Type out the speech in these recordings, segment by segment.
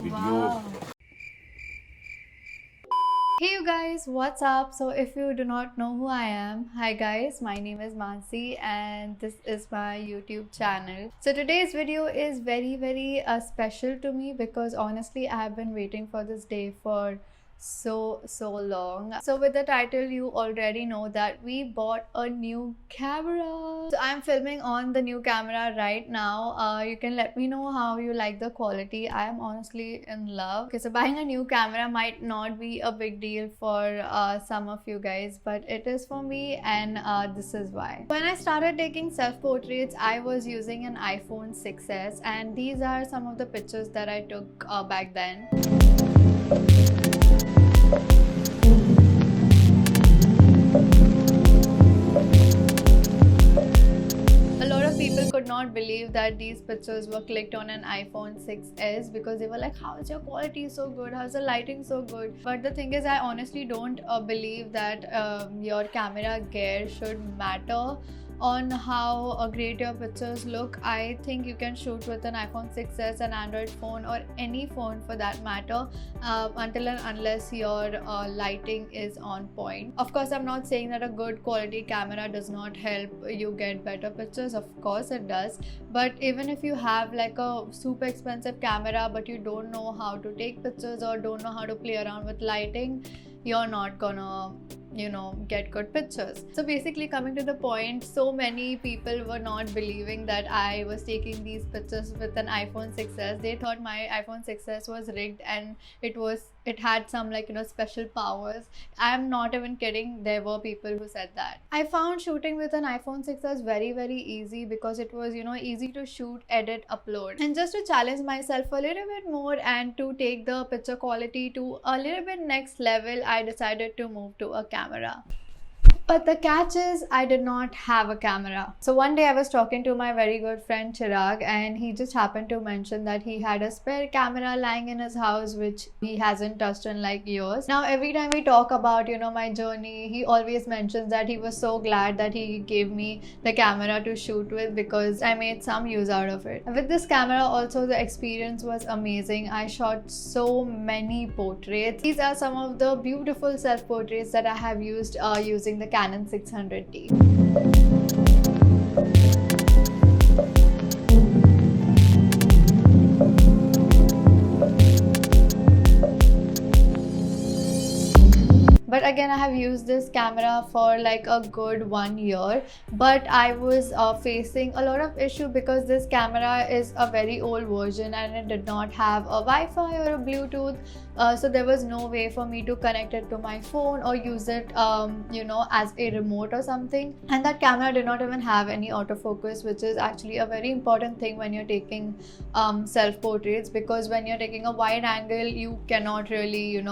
Wow. Hey you guys, what's up? So if you do not know who I am, hi guys, my name is Mansi and this is my YouTube channel. So today's video is very special to me because honestly I have been waiting for this day for so long. So with the title you already know that we bought a new camera. So I'm filming on the new camera right now. You can let me know how you like the quality. I am honestly in love. Okay, so buying a new camera might not be a big deal for some of you guys, but it is for me, and this is why. When I started taking self-portraits, I was using an iPhone 6s, and these are some of the pictures that I took back then. A lot of people could not believe that these pictures were clicked on an iPhone 6s because they were like, how is your quality so good? How's the lighting so good? But the thing is, I honestly don't believe that your camera gear should matter on how great your pictures look. I think you can shoot with an iPhone 6s, an Android phone, or any phone for that matter, until and unless your lighting is on point. Of course, I'm not saying that a good quality camera does not help you get better pictures. Of course it does, but even if you have like a super expensive camera but you don't know how to take pictures or don't know how to play around with lighting, you're not gonna get good pictures. So basically, coming to the point, so many people were not believing that I was taking these pictures with an iPhone 6s. They thought my iPhone 6s was rigged and it had some special powers. I am not even kidding. There were people who said that. I found shooting with an iPhone 6s very easy because it was easy to shoot, edit, upload. And just to challenge myself a little bit more and to take the picture quality to a little bit next level, I decided to move to a camera. But the catch is, I did not have a camera. So one day I was talking to my very good friend Chirag, and he just happened to mention that he had a spare camera lying in his house which he hasn't touched in like years. Now every time we talk about my journey, he always mentions that he was so glad that he gave me the camera to shoot with because I made some use out of it. With this camera also, the experience was amazing. I shot so many portraits. These are some of the beautiful self-portraits that I have used using the Canon 600D. But again, I have used this camera for like a good 1 year, but I was facing a lot of issue because this camera is a very old version and it did not have a Wi-Fi or a Bluetooth, so there was no way for me to connect it to my phone or use it as a remote or something. And that camera did not even have any autofocus, which is actually a very important thing when you're taking self-portraits, because when you're taking a wide angle you cannot really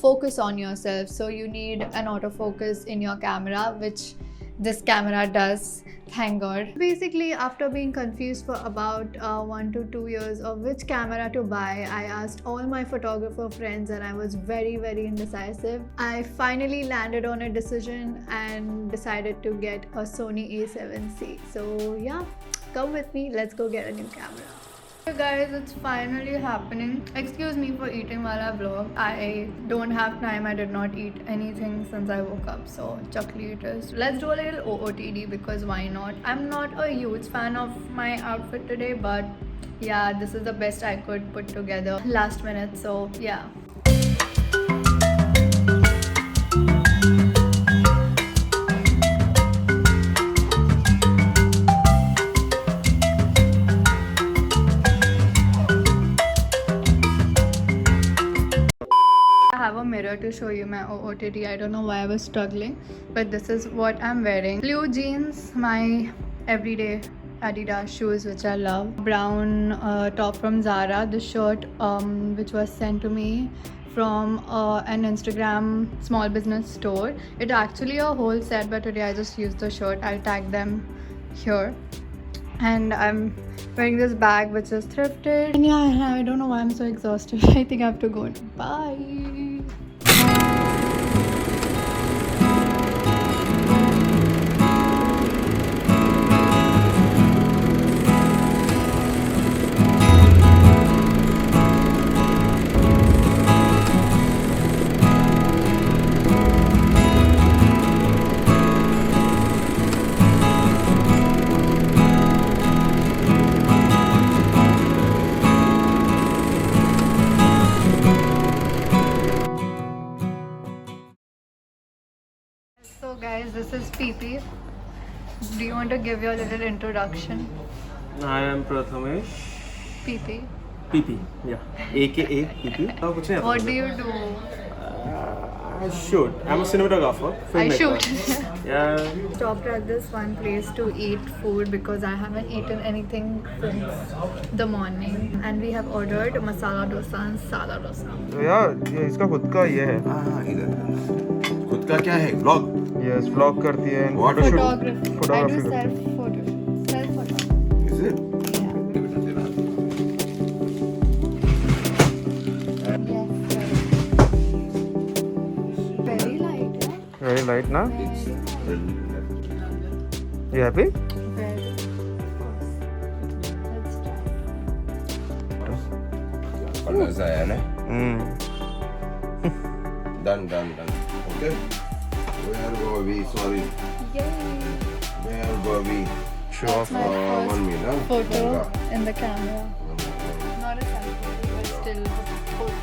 focus on yourself, so you need an autofocus in your camera, which this camera does, thank God. Basically, after being confused for about 1 to 2 years of which camera to buy, I asked all my photographer friends and I was very indecisive. I finally landed on a decision and decided to get a Sony A7C. So yeah, come with me, let's go get a new camera. Hey guys, it's finally happening. Excuse me for eating while I vlog. I don't have time. I did not eat anything since I woke up, so chakli it is. Let's do a little OOTD because why not? I'm not a huge fan of my outfit today, but yeah, this is the best I could put together last minute, so yeah. I have a mirror to show you my OOTD. I don't know why I was struggling, but this is what I'm wearing. Blue jeans, my everyday Adidas shoes which I love, brown top from Zara, the shirt which was sent to me from an Instagram small business store. It's actually a whole set, but today I just used the shirt. I'll tag them here. And I'm wearing this bag which is thrifted, and yeah, I don't know why I'm so exhausted. I think I have to go. Bye. PP, do you want to give your little introduction? I am Prathamesh. PP. PP, yeah. AKA PP. कुछ नहीं आता What do मुझे. you do? I shoot. I'm a cinematographer. I filmmaker. shoot. Yeah. Stopped at this one place to eat food because I haven't eaten anything since the morning. And we have ordered masala dosa and sada dosa. तो यार ये इसका खुद का ये है हाँ इधर खुद का क्या है ब्लॉग यस व्लॉग करती है What? Photography. I do Photography. self-photo. Self-photography. Is it Yes. Very light, yeah? Very light ना you happy Very. Let's try. पढ़ना सा है ना done okay where go we sorry Yay. Where go we show off My first 1 minute photo in the camera. Not a selfie, but still photo.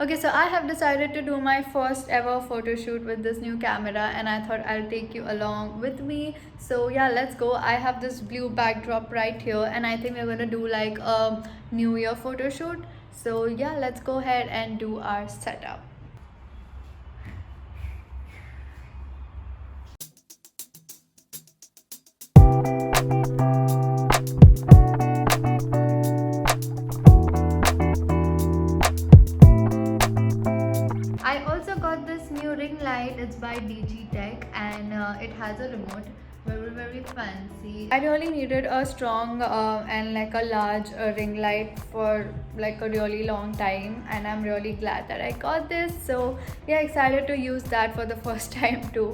Okay, so I have decided to do my first ever photo shoot with this new camera, and I thought I'll take you along with me. So yeah, let's go. I have this blue backdrop right here, and I think we're gonna do like a New Year photo shoot. So yeah, let's go ahead and do our setup. I also got this new ring light. It's by DG Tech, and it has a remote. Very fancy. I really needed a strong and like a large ring light for like a really long time, and I'm really glad that I got this. So yeah, excited to use that for the first time too.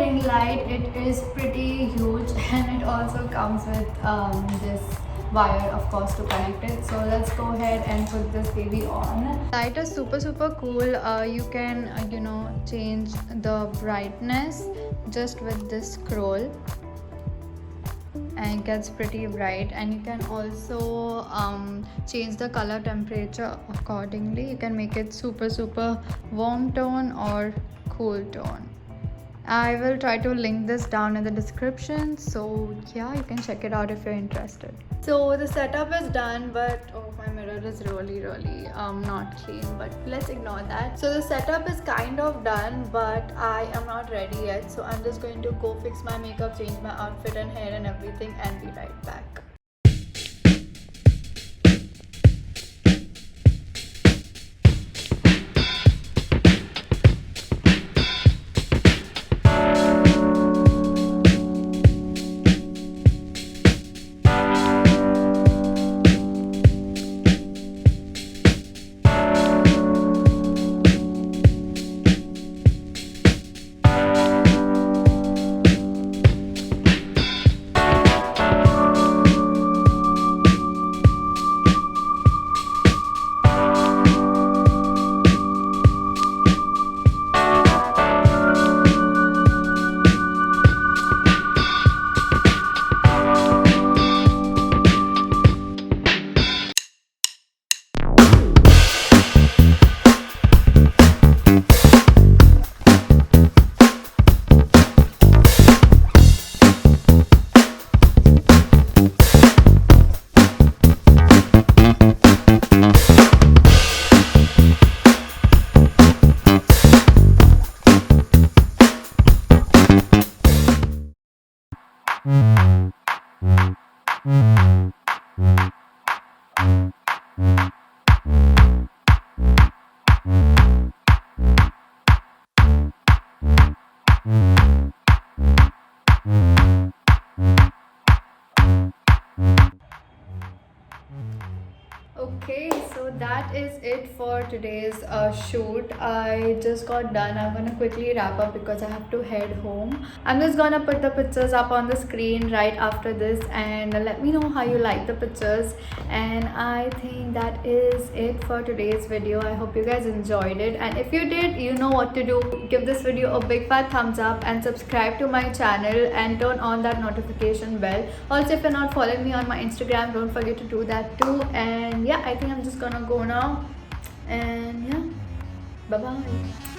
Ring light, it is pretty huge, and it also comes with this wire, of course, to connect it. So let's go ahead and put this baby on. Light is super cool. You can change the brightness just with this scroll, and it gets pretty bright. And you can also change the color temperature accordingly. You can make it super warm tone or cool tone. I will try to link this down in the description, so yeah, you can check it out if you're interested. So the setup is done, but oh, my mirror is really not clean, but let's ignore that. So the setup is kind of done, but I am not ready yet, so I'm just going to go fix my makeup, change my outfit and hair and everything, and be right back. is it for today's shoot. I just got done. I'm gonna quickly wrap up because I have to head home. I'm just gonna put the pictures up on the screen right after this, and let me know how you like the pictures. And I think that is it for today's video. I hope you guys enjoyed it, and if you did, you know what to do. Give this video a big fat thumbs up and subscribe to my channel and turn on that notification bell. Also, if you're not following me on my Instagram, don't forget to do that too. And yeah, I think I'm just gonna go now, and yeah, bye bye.